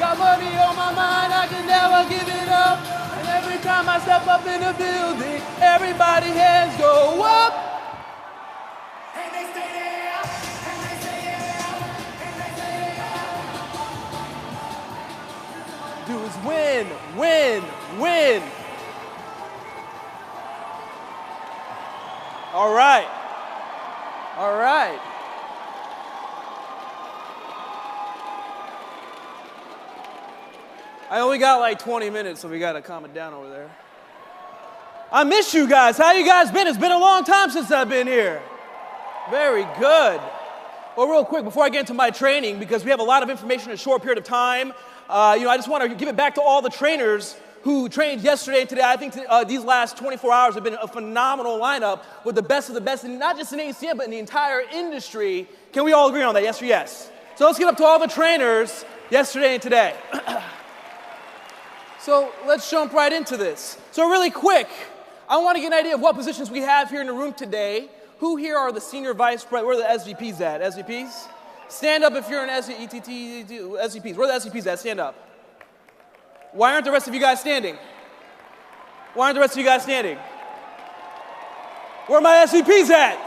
Got money on my mind, I can never give it up. And every time I step up in the building, everybody hands go up. And they stay there, and they stay there, and they stay there. Do is win, win, win. All right. All right. I only got like 20 minutes, so we got to calm it down over there. I miss you guys. How you guys been? It's been a long time since I've been here. Very good. Well, real quick, before I get into my training, because we have a lot of information in a short period of time, I just want to give it back to all the trainers who trained yesterday and today. I think these last 24 hours have been a phenomenal lineup with the best of the best, and not just in ACM, but in the entire industry. Can we all agree on that? Yes or yes? So let's get up to all the trainers yesterday and today. So let's jump right into this. So really quick, I want to get an idea of what positions we have here in the room today. Who here are the senior vice president? Where are the SVPs at? SVPs? Stand up if you're an SVPs. Where are the SVPs at? Stand up. Why aren't the rest of you guys standing? Why aren't the rest of you guys standing? Where are my SVPs at?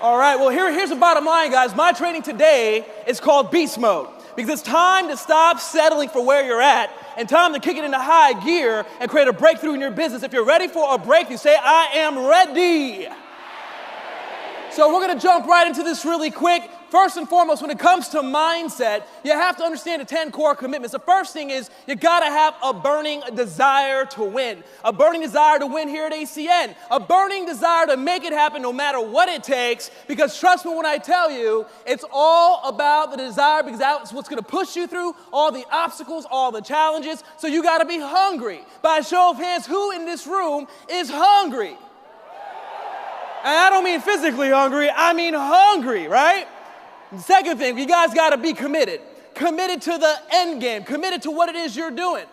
All right, well, here's the bottom line, guys. My training today is called Beast Mode because it's time to stop settling for where you're at and time to kick it into high gear and create a breakthrough in your business. If you're ready for a breakthrough, say, I am ready. So we're going to jump right into this really quick. First and foremost, when it comes to mindset, you have to understand the 10 core commitments. The first thing is you got to have a burning desire to win. A burning desire to win here at ACN. A burning desire to make it happen no matter what it takes. Because trust me when I tell you, it's all about the desire because that's what's going to push you through all the obstacles, all the challenges. So you got to be hungry. By a show of hands, who in this room is hungry? And I don't mean physically hungry, I mean hungry, right? The second thing, you guys got to be committed. Committed to the end game. Committed to what it is you're doing.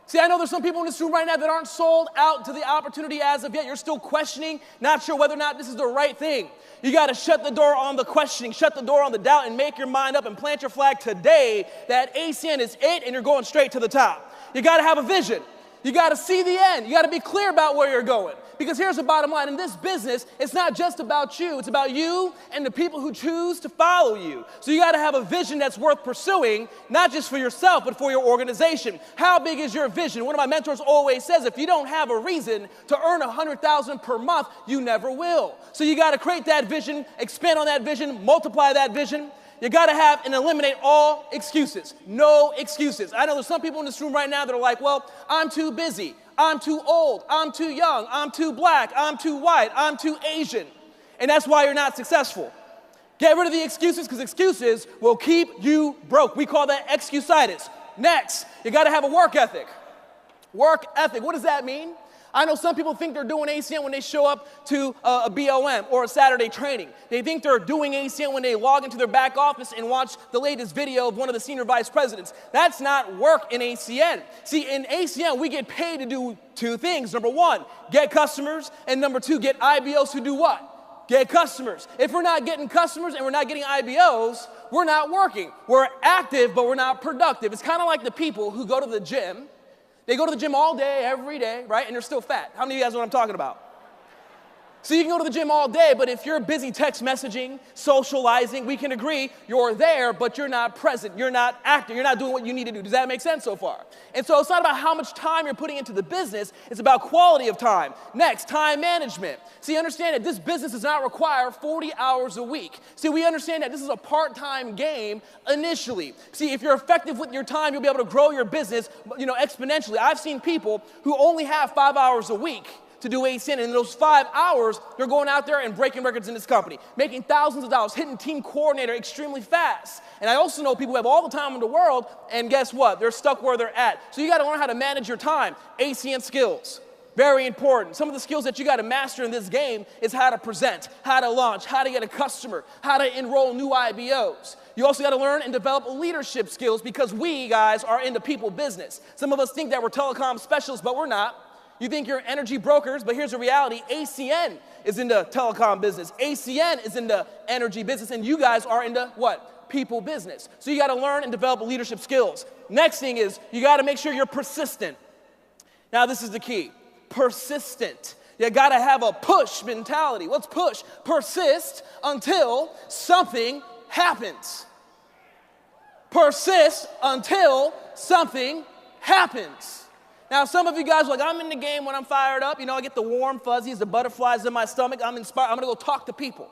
See, I know there's some people in this room right now that aren't sold out to the opportunity as of yet. You're still questioning, not sure whether or not this is the right thing. You got to shut the door on the questioning, shut the door on the doubt, and make your mind up and plant your flag today that ACN is it and you're going straight to the top. You got to have a vision. You got to see the end. You got to be clear about where you're going. Because here's the bottom line. In this business, it's not just about you. It's about you and the people who choose to follow you. So you got to have a vision that's worth pursuing, not just for yourself, but for your organization. How big is your vision? One of my mentors always says, if you don't have a reason to earn $100,000 per month, you never will. So you got to create that vision, expand on that vision, multiply that vision. You got to have and eliminate all excuses. No excuses. I know there's some people in this room right now that are like, well, I'm too busy. I'm too old. I'm too young. I'm too black. I'm too white. I'm too Asian. And that's why you're not successful. Get rid of the excuses because excuses will keep you broke. We call that excusitis. Next, you got to have a work ethic. Work ethic. What does that mean? I know some people think they're doing ACN when they show up to a BOM or a Saturday training. They think they're doing ACN when they log into their back office and watch the latest video of one of the senior vice presidents. That's not work in ACN. See, in ACN, we get paid to do two things. Number one, get customers, and number two, get IBOs who do what? Get customers. If we're not getting customers and we're not getting IBOs, we're not working. We're active, but we're not productive. It's kind of like the people who go to the gym. They go to the gym all day, every day, right? And they're still fat. How many of you guys know what I'm talking about? So you can go to the gym all day, but if you're busy text messaging, socializing, we can agree you're there, but you're not present. You're not active. You're not doing what you need to do. Does that make sense so far? And so it's not about how much time you're putting into the business. It's about quality of time. Next, time management. See, understand that this business does not require 40 hours a week. See, we understand that this is a part-time game initially. See, if you're effective with your time, you'll be able to grow your business, exponentially. I've seen people who only have 5 hours a week to do ACN, and in those 5 hours, they're going out there and breaking records in this company, making thousands of dollars, hitting team coordinator extremely fast. And I also know people who have all the time in the world, and guess what? They're stuck where they're at. So you got to learn how to manage your time. ACN skills, very important. Some of the skills that you got to master in this game is how to present, how to launch, how to get a customer, how to enroll new IBOs. You also got to learn and develop leadership skills because we guys are in the people business. Some of us think that we're telecom specialists, but we're not. You think you're energy brokers, but here's the reality. ACN is in the telecom business. ACN is in the energy business, and you guys are in the what? People business. So you got to learn and develop leadership skills. Next thing is you got to make sure you're persistent. Now this is the key. Persistent. You got to have a push mentality. What's push? Persist until something happens. Persist until something happens. Now, some of you guys are like, I'm in the game when I'm fired up. I get the warm fuzzies, the butterflies in my stomach. I'm inspired. I'm going to go talk to people.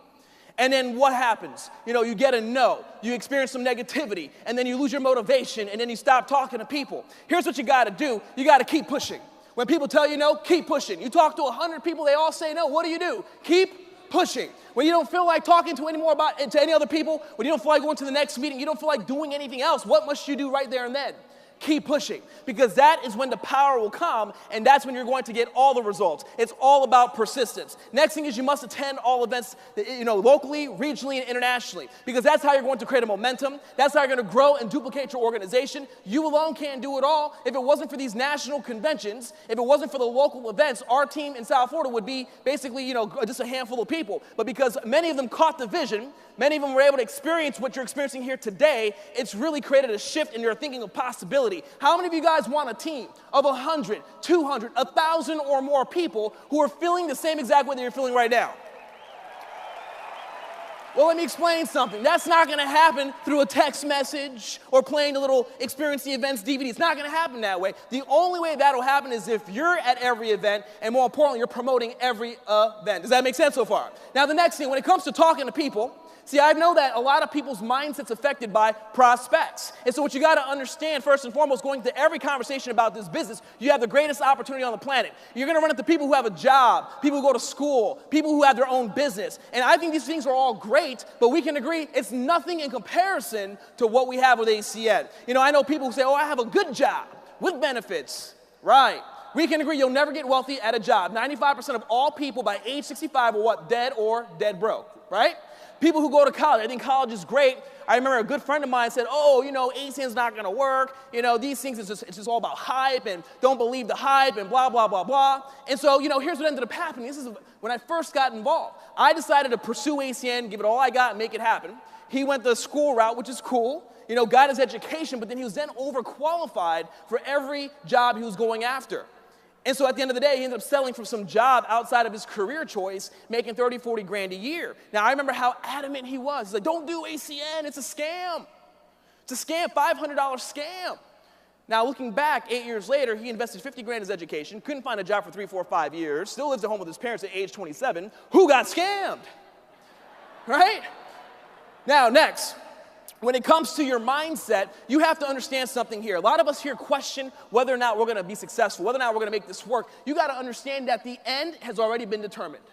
And then what happens? You get a no. You experience some negativity. And then you lose your motivation. And then you stop talking to people. Here's what you got to do. You got to keep pushing. When people tell you no, keep pushing. You talk to 100 people, they all say no. What do? Keep pushing. When you don't feel like talking to any other people, when you don't feel like going to the next meeting, you don't feel like doing anything else, what must you do right there and then? Keep pushing, because that is when the power will come, and that's when you're going to get all the results. It's all about persistence. Next thing is you must attend all events, locally, regionally, and internationally, because that's how you're going to create a momentum. That's how you're going to grow and duplicate your organization. You alone can't do it all. If it wasn't for these national conventions, if it wasn't for the local events, our team in South Florida would be basically, just a handful of people. But because many of them caught the vision, many of them were able to experience what you're experiencing here today, it's really created a shift in your thinking of possibility. How many of you guys want a team of 100, 200, 1,000 or more people who are feeling the same exact way that you're feeling right now? Well, let me explain something. That's not going to happen through a text message or playing the little Experience the Events DVD. It's not going to happen that way. The only way that'll happen is if you're at every event, and more importantly, you're promoting every event. Does that make sense so far? Now, the next thing, when it comes to talking to people, see, I know that a lot of people's mindset's affected by prospects. And so what you got to understand, first and foremost, going to every conversation about this business, you have the greatest opportunity on the planet. You're going to run into people who have a job, people who go to school, people who have their own business. And I think these things are all great, but we can agree it's nothing in comparison to what we have with ACN. I know people who say, I have a good job with benefits. Right. We can agree you'll never get wealthy at a job. 95% of all people by age 65 are what? Dead or dead broke. Right? People who go to college, I think college is great. I remember a good friend of mine said, ACN's not going to work. These things, it's just all about hype, and don't believe the hype, and blah, blah, blah, blah. And so, here's what ended up happening. This is when I first got involved. I decided to pursue ACN, give it all I got, and make it happen. He went the school route, which is cool. Got his education, but then he was then overqualified for every job he was going after. And so at the end of the day, he ended up settling for some job outside of his career choice, making 30, 40 grand a year. Now, I remember how adamant he was. He's like, don't do ACN, it's a scam. It's a scam, $500 scam. Now, looking back, 8 years later, he invested 50 grand in his education, couldn't find a job for 3, 4, 5 years, still lives at home with his parents at age 27. Who got scammed? Right? Now, next. When it comes to your mindset, you have to understand something here. A lot of us here question whether or not we're going to be successful, whether or not we're going to make this work. You got to understand that the end has already been determined.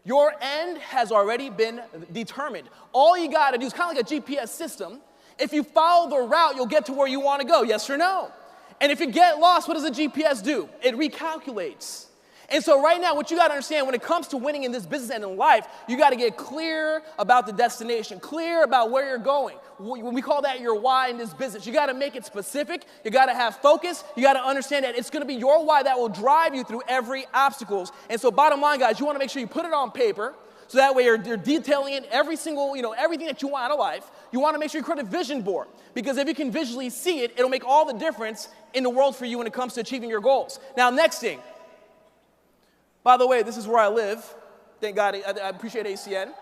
Your end has already been determined. All you got to do is kind of like a GPS system. If you follow the route, you'll get to where you want to go, yes or no? And if you get lost, what does the GPS do? It recalculates. And so right now, what you got to understand, when it comes to winning in this business and in life, you got to get clear about the destination, clear about where you're going. We call that your why in this business. You got to make it specific. You got to have focus. You got to understand that it's going to be your why that will drive you through every obstacles. And so bottom line, guys, you want to make sure you put it on paper, so that way you're detailing it, every single, everything that you want out of life. You want to make sure you create a vision board, because if you can visually see it, it'll make all the difference in the world for you when it comes to achieving your goals. Now, next thing. By the way, this is where I live. Thank God, I appreciate ACN.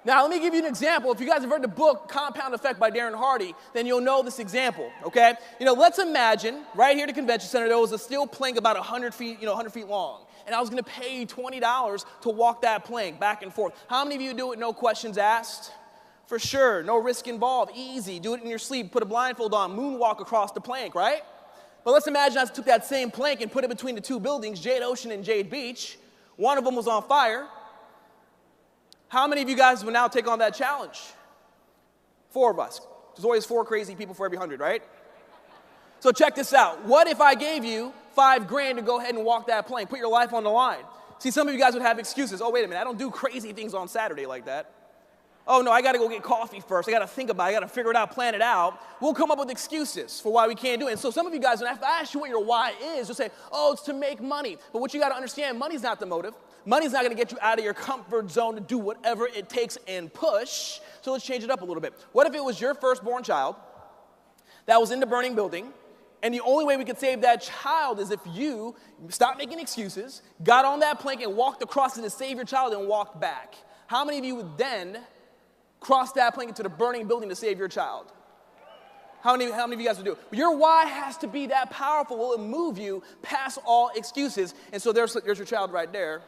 Now, let me give you an example. If you guys have read the book Compound Effect by Darren Hardy, then you'll know this example, okay? Let's imagine right here at the convention center, there was a steel plank about 100 feet, 100 feet long. And I was going to pay you $20 to walk that plank back and forth. How many of you do it, no questions asked? For sure, no risk involved, easy. Do it in your sleep, put a blindfold on, moonwalk across the plank, right? But let's imagine I took that same plank and put it between the two buildings, Jade Ocean and Jade Beach. One of them was on fire. How many of you guys would now take on that challenge? 4 of us. There's always 4 crazy people for every 100, right? So check this out. What if I gave you $5 grand to go ahead and walk that plank, put your life on the line? See, some of you guys would have excuses. Oh, wait a minute, I don't do crazy things on Saturday like that. Oh no, I gotta go get coffee first. I gotta think about it. I gotta figure it out, plan it out. We'll come up with excuses for why we can't do it. And so some of you guys, when I ask you what your why is, you'll say, oh, it's to make money. But what you gotta understand, money's not the motive. Money's not gonna get you out of your comfort zone to do whatever it takes and push. So let's change it up a little bit. What if it was your firstborn child that was in the burning building, and the only way we could save that child is if you stopped making excuses, got on that plank and walked across it to save your child and walked back? How many of you would then cross that plank into the burning building to save your child? How many of you guys would do it? Your why has to be that powerful. Will it move you past all excuses? And so there's your child right there.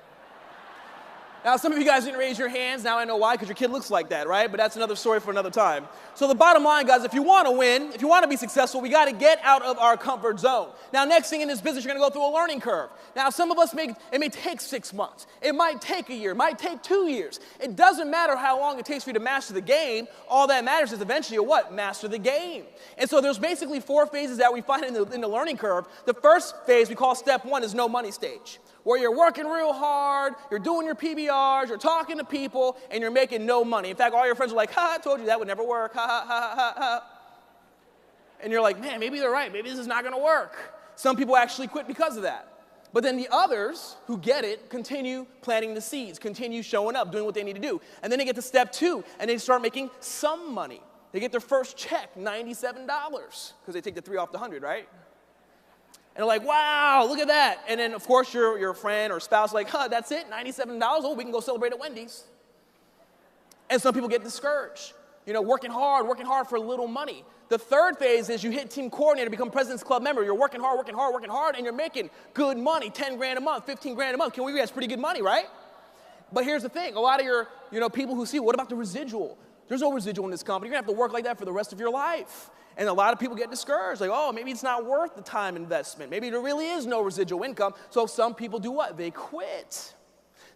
Now, some of you guys didn't raise your hands. Now I know why, because your kid looks like that, right? But that's another story for another time. So the bottom line, guys, if you want to win, if you want to be successful, we got to get out of our comfort zone. Now, next thing in this business, you're going to go through a learning curve. Now, some of us it may take 6 months. It might take a year. It might take 2 years. It doesn't matter how long it takes for you to master the game. All that matters is eventually you what? Master the game. And so there's basically 4 phases that we find in the learning curve. The first phase we call step 1 is no money stage, where you're working real hard, you're doing your PBRs, you're talking to people, and you're making no money. In fact, all your friends are like, ha, I told you that would never work, ha, ha, ha, ha, ha. And you're like, man, maybe they're right, maybe this is not gonna work. Some people actually quit because of that. But then the others who get it continue planting the seeds, continue showing up, doing what they need to do. And then they get to step 2, and they start making some money. They get their first check, $97, because they take the 3 off the 100, right? And they're like, wow, look at that. And then, of course, your friend or spouse is like, huh, that's it, $97? Oh, we can go celebrate at Wendy's. And some people get discouraged, working hard for little money. The third phase is you hit team coordinator, become President's Club member. You're working hard, and you're making good money, 10 grand a month, 15 grand a month. Can we agree that's pretty good money, right? But here's the thing. A lot of your people who see, what about the residual? There's no residual in this company. You're going to have to work like that for the rest of your life. And a lot of people get discouraged, like, oh, maybe it's not worth the time investment. Maybe there really is no residual income. So some people do what? They quit.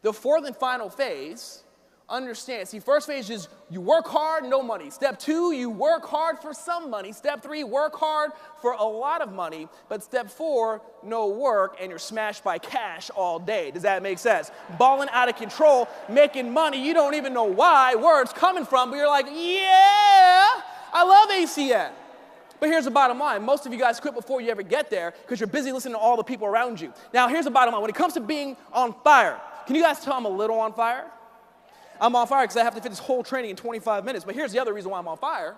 The fourth and final phase, understand. See, first phase is you work hard, no money. Step 2, you work hard for some money. Step 3, work hard for a lot of money. But step 4, no work, and you're smashed by cash all day. Does that make sense? Balling out of control, making money. You don't even know where it's coming from, but you're like, yeah, I love ACN. But here's the bottom line. Most of you guys quit before you ever get there because you're busy listening to all the people around you. Now, here's the bottom line. When it comes to being on fire, can you guys tell I'm a little on fire? I'm on fire because I have to fit this whole training in 25 minutes. But here's the other reason why I'm on fire.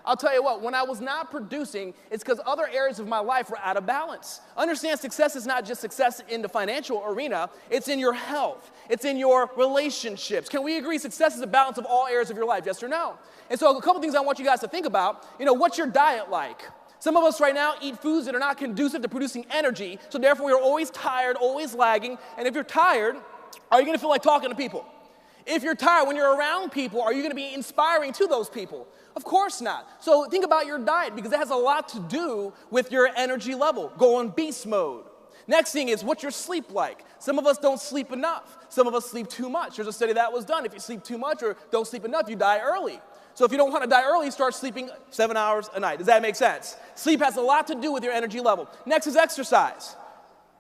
I'll tell you what, when I was not producing, it's because other areas of my life were out of balance. Understand, success is not just success in the financial arena. It's in your health. It's in your relationships. Can we agree success is a balance of all areas of your life, yes or no? And so a couple things I want you guys to think about. What's your diet like? Some of us right now eat foods that are not conducive to producing energy, so therefore we're always tired, always lagging. And if you're tired, are you going to feel like talking to people? If you're tired, when you're around people, are you going to be inspiring to those people? Of course not. So think about your diet, because it has a lot to do with your energy level. Go on beast mode. Next thing is, what's your sleep like? Some of us don't sleep enough. Some of us sleep too much. There's a study that was done. If you sleep too much or don't sleep enough, you die early. So if you don't want to die early, start sleeping 7 hours a night. Does that make sense? Sleep has a lot to do with your energy level. Next is exercise.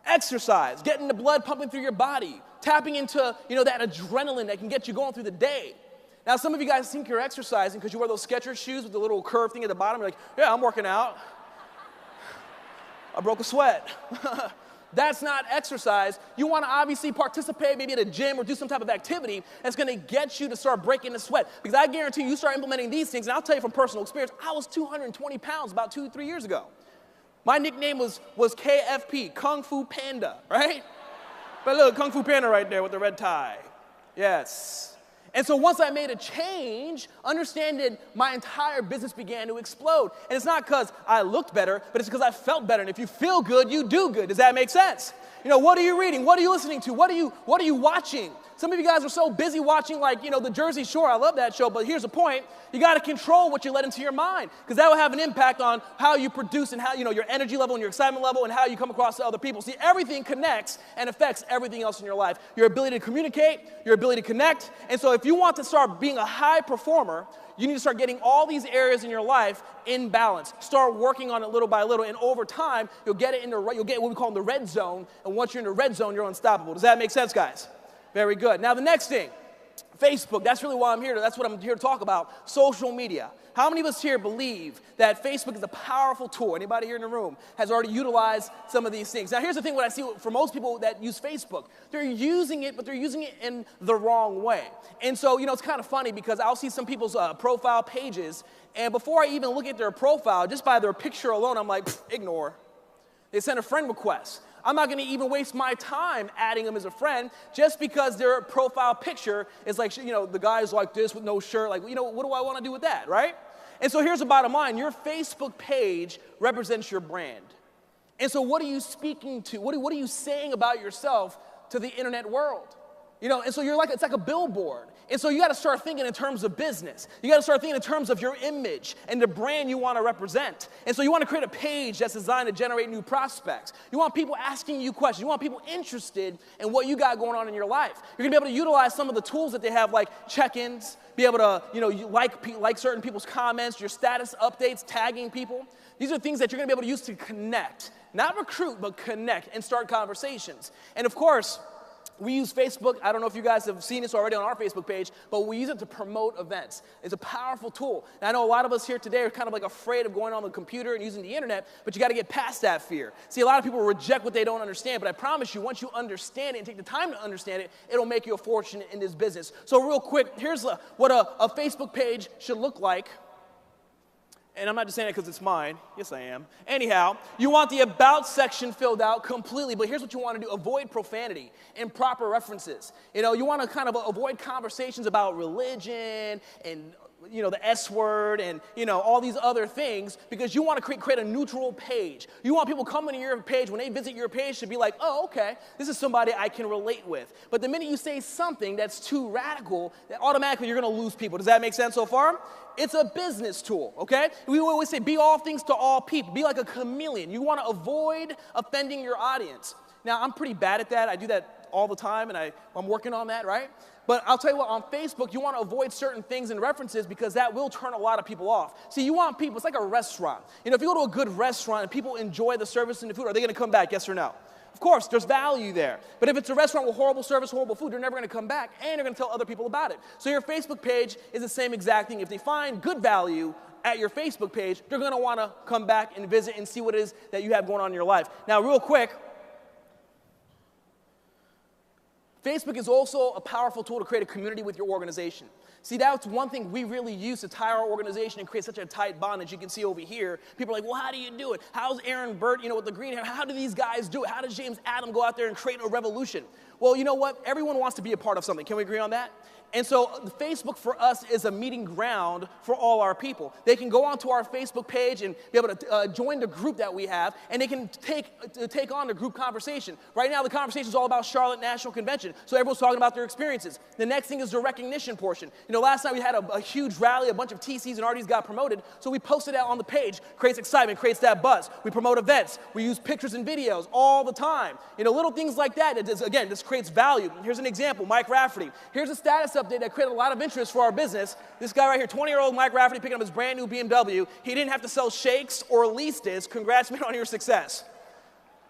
Exercise, getting the blood pumping through your body, tapping into, that adrenaline that can get you going through the day. Now, some of you guys think you're exercising because you wear those Skechers shoes with the little curved thing at the bottom. You're like, yeah, I'm working out. I broke a sweat. That's not exercise. You want to obviously participate maybe at a gym or do some type of activity that's going to get you to start breaking the sweat. Because I guarantee you start implementing these things, and I'll tell you from personal experience, I was 220 pounds about 2-3 years ago. My nickname was KFP, Kung Fu Panda, right? But look, Kung Fu Panda right there with the red tie. Yes. And so once I made a change, understanding my entire business began to explode. And it's not because I looked better, but it's because I felt better. And if you feel good, you do good. Does that make sense? What are you reading? What are you listening to? What are you watching? Some of you guys are so busy watching the Jersey Shore. I love that show, but here's the point. You got to control what you let into your mind, because that will have an impact on how you produce and how, your energy level and your excitement level and how you come across to other people. See, everything connects and affects everything else in your life. Your ability to communicate, your ability to connect. And so if you want to start being a high performer, you need to start getting all these areas in your life in balance. Start working on it little by little, and over time, you'll get what we call in the red zone, and once you're in the red zone, you're unstoppable. Does that make sense, guys? Very good. Now, the next thing, Facebook, that's really why I'm here. That's what I'm here to talk about, social media. How many of us here believe that Facebook is a powerful tool? Anybody here in the room has already utilized some of these things? Now, here's the thing, what I see for most people that use Facebook, they're using it, but they're using it in the wrong way. And so, it's kind of funny because I'll see some people's profile pages, and before I even look at their profile, just by their picture alone, I'm like, ignore. They send a friend request. I'm not going to even waste my time adding them as a friend just because their profile picture is like, the guy's like this with no shirt. Like, what do I want to do with that, right? And so here's the bottom line. Your Facebook page represents your brand. And so what are you speaking to? What are you saying about yourself to the internet world? And so it's like a billboard. And so you got to start thinking in terms of business. You got to start thinking in terms of your image and the brand you want to represent. And so you want to create a page that's designed to generate new prospects. You want people asking you questions. You want people interested in what you got going on in your life. You're going to be able to utilize some of the tools that they have, like check-ins, be able to, you like certain people's comments, your status updates, tagging people. These are things that you're going to be able to use to connect, not recruit, but connect and start conversations. And of course, we use Facebook. I don't know if you guys have seen this already on our Facebook page, but we use it to promote events. It's a powerful tool. And I know a lot of us here today are kind of like afraid of going on the computer and using the internet, but you got to get past that fear. See, a lot of people reject what they don't understand, but I promise you, once you understand it and take the time to understand it, it'll make you a fortune in this business. So real quick, here's what a Facebook page should look like. And I'm not just saying it because it's mine. Yes, I am. Anyhow, you want the About section filled out completely, but here's what you want to do. Avoid profanity, improper references. You want to kind of avoid conversations about religion and the S word and, all these other things, because you want to create a neutral page. You want people coming to your page, when they visit your page, to be like, oh, okay, this is somebody I can relate with. But the minute you say something that's too radical, then automatically you're going to lose people. Does that make sense so far? It's a business tool, okay? We always say, be all things to all people. Be like a chameleon. You want to avoid offending your audience. Now, I'm pretty bad at that. I do that all the time, and I'm working on that, right? But I'll tell you what, on Facebook, you want to avoid certain things and references because that will turn a lot of people off. See, you want people, it's like a restaurant. If you go to a good restaurant and people enjoy the service and the food, are they going to come back, yes or no? Of course, there's value there. But if it's a restaurant with horrible service, horrible food, they're never going to come back, and they're going to tell other people about it. So your Facebook page is the same exact thing. If they find good value at your Facebook page, they're going to want to come back and visit and see what it is that you have going on in your life. Now, real quick, Facebook is also a powerful tool to create a community with your organization. See, that's one thing we really use to tie our organization and create such a tight bond, as you can see over here. People are like, well, how do you do it? How's Aaron Burt, with the green hair? How do these guys do it? How does James Adam go out there and create a revolution? Well, you know what? Everyone wants to be a part of something. Can we agree on that? And so Facebook for us is a meeting ground for all our people. They can go onto our Facebook page and be able to join the group that we have, and they can take on the group conversation. Right now, the conversation is all about Charlotte National Convention, so everyone's talking about their experiences. The next thing is the recognition portion. Last night we had a huge rally, a bunch of TCs and RDs got promoted, so we posted that on the page. Creates excitement, creates that buzz. We promote events. We use pictures and videos all the time. Little things like that. Again, this creates value. Here's an example, Mike Rafferty. Here's a status update that created a lot of interest for our business. This guy right here, 20-year-old Mike Rafferty, picking up his brand new BMW. He didn't have to sell shakes or lease this. Congrats, man, on your success.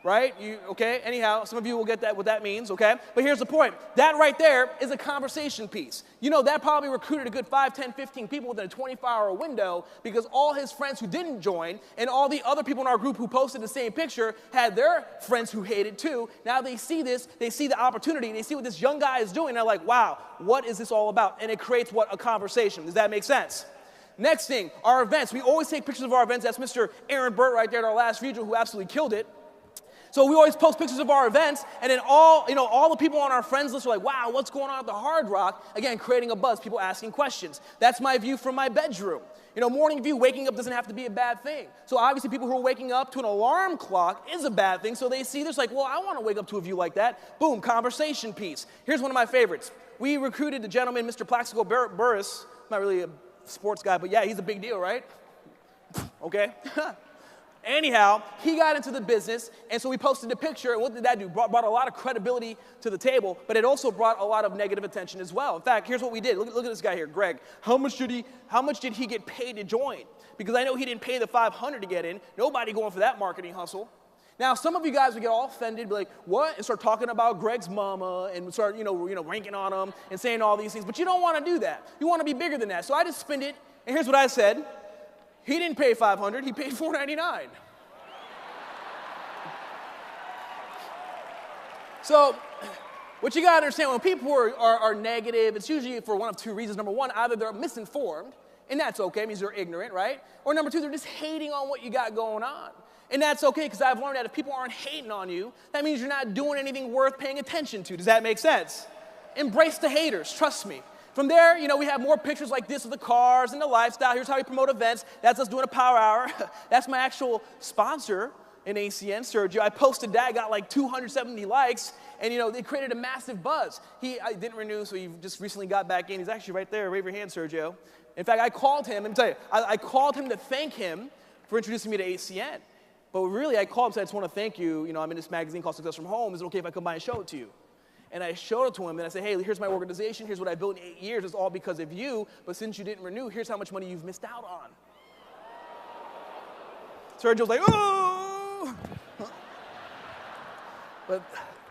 Right? Okay? Anyhow, some of you will get that, what that means, okay? But here's the point. That right there is a conversation piece. That probably recruited a good 5, 10, 15 people within a 24-hour window because all his friends who didn't join and all the other people in our group who posted the same picture had their friends who hated too. Now they see this, they see the opportunity, they see what this young guy is doing, and they're like, wow, what is this all about? And it creates a conversation. Does that make sense? Next thing, our events. We always take pictures of our events. That's Mr. Aaron Burt right there at our last regional who absolutely killed it. So we always post pictures of our events, and then all the people on our friends list are like, wow, what's going on at the Hard Rock? Again, creating a buzz, people asking questions. That's my view from my bedroom. Morning view, waking up doesn't have to be a bad thing. So obviously people who are waking up to an alarm clock is a bad thing. So they see this like, well, I want to wake up to a view like that. Boom, conversation piece. Here's one of my favorites. We recruited the gentleman, Mr. Plaxico Burris. Not really a sports guy, but yeah, he's a big deal, right? Okay. Anyhow, he got into the business, and so we posted a picture, and what did that do? Brought a lot of credibility to the table, but it also brought a lot of negative attention as well. In fact, here's what we did. Look at this guy here, Greg. How much did he get paid to join? Because I know he didn't pay the $500 to get in. Nobody going for that marketing hustle. Now, some of you guys would get all offended, be like, what? And start talking about Greg's mama and start, ranking on him and saying all these things. But you don't want to do that. You want to be bigger than that. So I just spinned it, and here's what I said. He didn't pay $500, he paid $499. So what you got to understand, when people are negative, it's usually for one of two reasons. Number one, either they're misinformed, and that's okay, it means they're ignorant, right? Or number two, they're just hating on what you got going on. And that's okay, because I've learned that if people aren't hating on you, that means you're not doing anything worth paying attention to. Does that make sense? Embrace the haters, trust me. From there, we have more pictures like this of the cars and the lifestyle. Here's how we promote events. That's us doing a power hour. That's my actual sponsor in ACN, Sergio. I posted that, got like 270 likes, and they created a massive buzz. I didn't renew, so he just recently got back in. He's actually right there. Wave your hand, Sergio. In fact, I called him, let me tell you, I called him to thank him for introducing me to ACN. But really, I called him and said, I just want to thank you. I'm in this magazine called Success from Home. Is it okay if I come by and show it to you? And I showed it to him, and I said, hey, here's my organization. Here's what I built in 8 years. It's all because of you. But since you didn't renew, here's how much money you've missed out on. Sergio's like, oh! But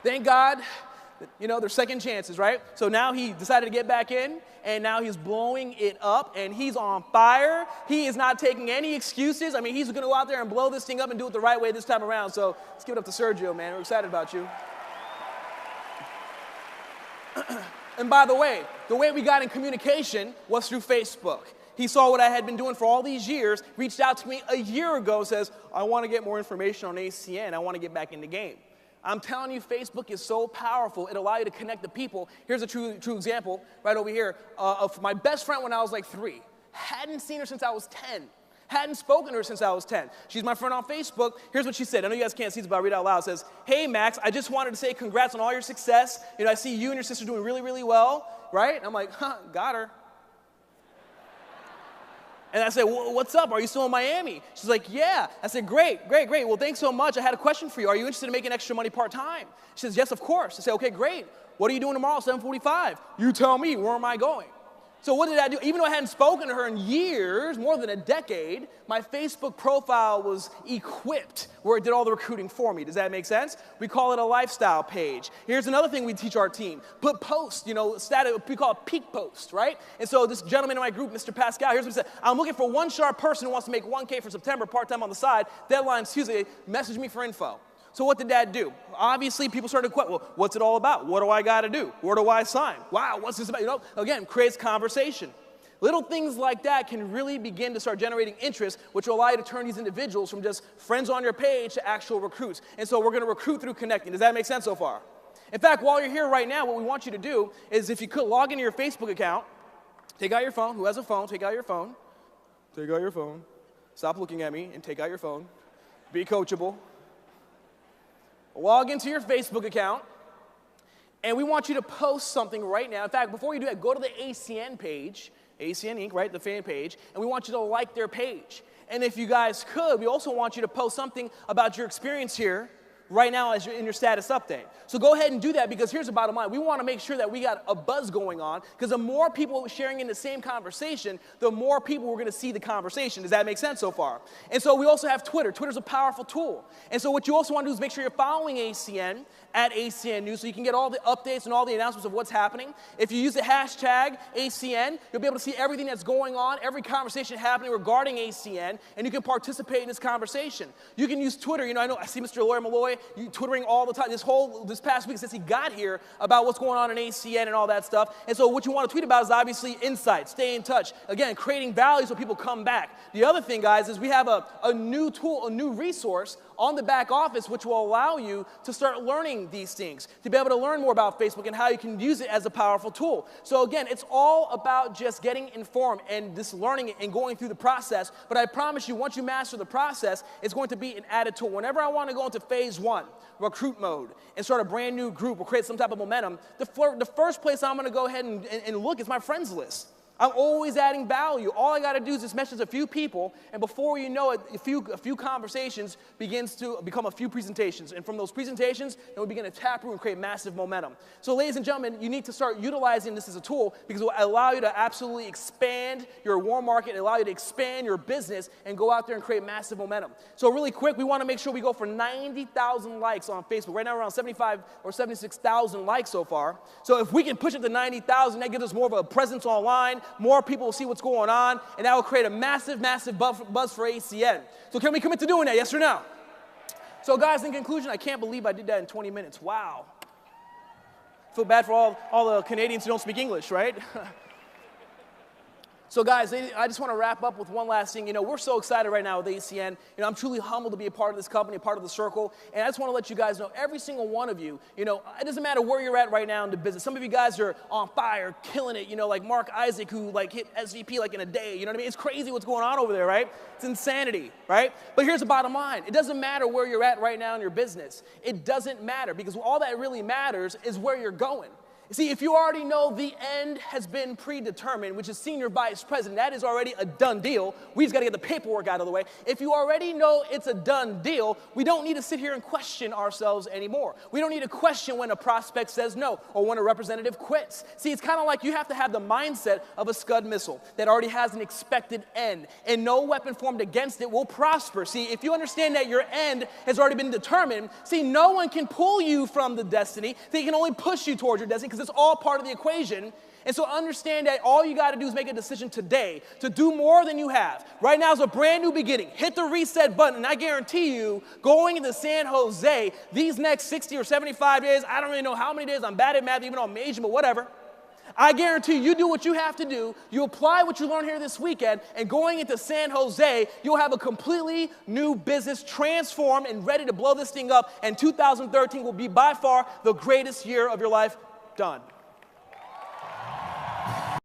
thank God, there's second chances, right? So now he decided to get back in, and now he's blowing it up, and he's on fire. He is not taking any excuses. I mean, he's going to go out there and blow this thing up and do it the right way this time around. So let's give it up to Sergio, man. We're excited about you. And by the way we got in communication was through Facebook. He saw what I had been doing for all these years, reached out to me a year ago, says, I want to get more information on ACN. I want to get back in the game. I'm telling you, Facebook is so powerful. It allows you to connect the people. Here's a true example right over here of my best friend when I was like 3. Hadn't seen her since I was 10. Hadn't spoken to her since I was 10. She's my friend on Facebook. Here's what she said. I know you guys can't see this, but I'll read it out loud. It says, hey, Max, I just wanted to say congrats on all your success. I see you and your sister doing really, really well, right? And I'm like, got her. And I said, what's up? Are you still in Miami? She's like, yeah. I said, great. Well, thanks so much. I had a question for you. Are you interested in making extra money part-time? She says, yes, of course. I said, okay, great. What are you doing tomorrow, 7:45? You tell me, where am I going? So what did I do? Even though I hadn't spoken to her in years, more than a decade, my Facebook profile was equipped where it did all the recruiting for me. Does that make sense? We call it a lifestyle page. Here's another thing we teach our team. Put posts, status, we call it peak post, right? And so this gentleman in my group, Mr. Pascal, here's what he said. I'm looking for one sharp person who wants to make $1K for September, part-time on the side. Deadline's Tuesday. Message me for info. So what did that do? Obviously, people started to question, well, what's it all about? What do I got to do? Where do I sign? Wow, what's this about? Again, creates conversation. Little things like that can really begin to start generating interest, which will allow you to turn these individuals from just friends on your page to actual recruits. And so we're going to recruit through connecting. Does that make sense so far? In fact, while you're here right now, what we want you to do is if you could log into your Facebook account, take out your phone. Who has a phone? Take out your phone. Take out your phone. Stop looking at me and take out your phone. Be coachable. Log into your Facebook account, and we want you to post something right now. In fact, before you do that, go to the ACN page, ACN Inc., right, the fan page, and we want you to like their page. And if you guys could, we also want you to post something about your experience here right now as you're in your status update. So go ahead and do that, because here's the bottom line. We want to make sure that we got a buzz going on, because the more people sharing in the same conversation, the more people we're going to see the conversation. Does that make sense so far? And so we also have Twitter. Twitter's a powerful tool. And so what you also want to do is make sure you're following ACN at ACN News so you can get all the updates and all the announcements of what's happening. If you use the hashtag ACN, you'll be able to see everything that's going on, every conversation happening regarding ACN, and you can participate in this conversation. You can use Twitter. I see Mr. Lawyer Malloy twittering all the time. This past week since he got here about what's going on in ACN and all that stuff. And so what you want to tweet about is obviously insights, stay in touch. Again, creating value so people come back. The other thing, guys, is we have a new tool, a new resource on the back office which will allow you to start learning these things, to be able to learn more about Facebook and how you can use it as a powerful tool. So again, it's all about just getting informed and just learning it and going through the process. But I promise you, once you master the process, it's going to be an added tool. Whenever I want to go into phase 1, recruit mode, and start a brand new group or create some type of momentum, the first place I'm going to go ahead and look is my friends list. I'm always adding value. All I got to do is just message a few people, and before you know it, a few conversations begins to become a few presentations. And from those presentations, then we begin to tap root and create massive momentum. So ladies and gentlemen, you need to start utilizing this as a tool because it will allow you to absolutely expand your warm market, allow you to expand your business, and go out there and create massive momentum. So really quick, we want to make sure we go for 90,000 likes on Facebook. Right now, we're around 75 or 76,000 likes so far. So if we can push it to 90,000, that gives us more of a presence online. More people will see what's going on, and that will create a massive, massive buzz for ACN. So can we commit to doing that, yes or no? So guys, in conclusion, I can't believe I did that in 20 minutes. Wow. Feel bad for all the Canadians who don't speak English, right? So guys, I just want to wrap up with one last thing. We're so excited right now with ACN. I'm truly humbled to be a part of this company, a part of the circle. And I just want to let you guys know, every single one of you, it doesn't matter where you're at right now in the business. Some of you guys are on fire, killing it, like Mark Isaac, who hit SVP in a day. You know what I mean? It's crazy what's going on over there, right? It's insanity, right? But here's the bottom line. It doesn't matter where you're at right now in your business. It doesn't matter, because all that really matters is where you're going. See, if you already know the end has been predetermined, which is senior vice president, that is already a done deal. We just got to get the paperwork out of the way. If you already know it's a done deal, we don't need to sit here and question ourselves anymore. We don't need to question when a prospect says no or when a representative quits. See, it's kind of like you have to have the mindset of a Scud missile that already has an expected end, and no weapon formed against it will prosper. See, if you understand that your end has already been determined, see, no one can pull you from the destiny. They can only push you towards your destiny, because it's all part of the equation. And so understand that all you got to do is make a decision today to do more than you have. Right now is a brand new beginning. Hit the reset button, and I guarantee you, going into San Jose, these next 60 or 75 days, I don't really know how many days, I'm bad at math, even though I'm Asian, but whatever. I guarantee you do what you have to do, you apply what you learned here this weekend, and going into San Jose, you'll have a completely new business transformed and ready to blow this thing up, and 2013 will be by far the greatest year of your life. Done.